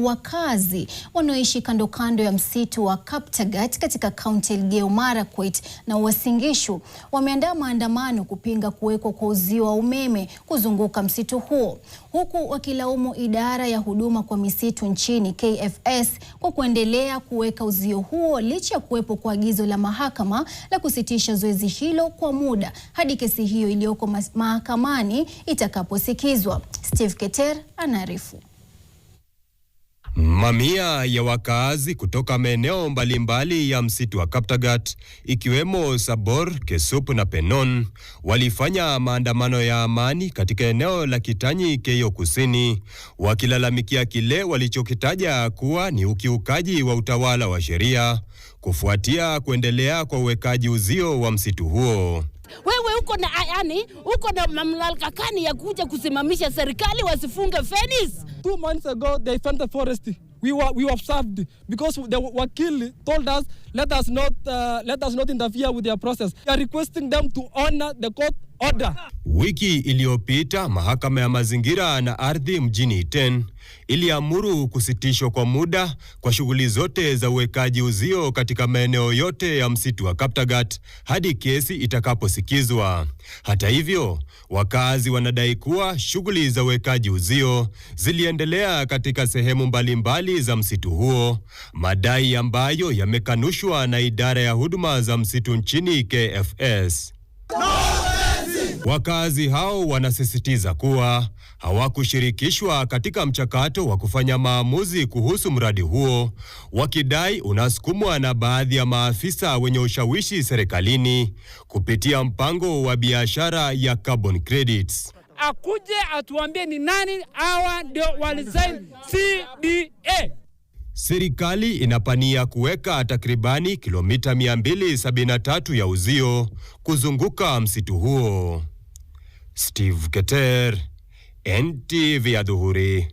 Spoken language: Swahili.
wakazi wanaoishi kando kando ya msitu wa Kaptagat katika kaunti ya Elgeyo Marakwet na Uasin Gishu wameandaa maandamano kupinga kuwekwa kwa uzio wa umeme kuzunguka msitu huo, huku wakilaumu idara ya huduma kwa misitu nchini KFS kwa kuendelea kuweka uzio huo licha ya kuwepo kwa agizo la mahakama la kusitisha zoezi hilo kwa muda hadi kesi hiyo iliyoko mahakamani itakaposikizwa. Steve Keter anaarifu. Mamia ya wakazi kutoka maeneo mbalimbali ya msitu wa Kaptagat ikiwemo Sabor, Kesup na Penon walifanya maandamano ya amani katika eneo la Kitanyi, Keyo Kusini, wakilalamikia kile walichokitaja kuwa ni ukiukaji wa utawala wa sheria kufuatia kuendelea kwa uwekaji uzio wa msitu huo. Wewe uko na mamlaka gani ya kuja kusimamisha serikali wasifunge fence? 2 months ago they found the forest. We observed because the wakil told us let us not interfere with their process. We are requesting them to honor the court order. Wiki iliyopita mahakama ya mazingira na ardhi mjini Iten iliamuru kusitishwa kwa muda kwa shughuli zote za uwekaji uzio katika maeneo yote ya msitu wa Kaptagat hadi kesi itakaposikizwa. Hata hivyo, wakazi wanadai kuwa shughuli za uwekaji uzio ziliendelea katika sehemu mbalimbali za msitu huo, madai ambayo yamekanushwa na idara ya huduma za msitu nchini KFS. Wakazi hao wanasisitiza kuwa hawakushirikishwa katika mchakato wa kufanya maamuzi kuhusu mradi huo, wakidai unasukumwa na baadhi ya maafisa wenye ushawishi serikalini kupitia mpango wa biashara ya carbon credits. Akuje atuambie ni nani hawa ndio walisign CDA. Serikali inapania kuweka takribani kilomita 273 ya uzio kuzunguka msitu huo. Steve Keter, NTV Adhuhuri.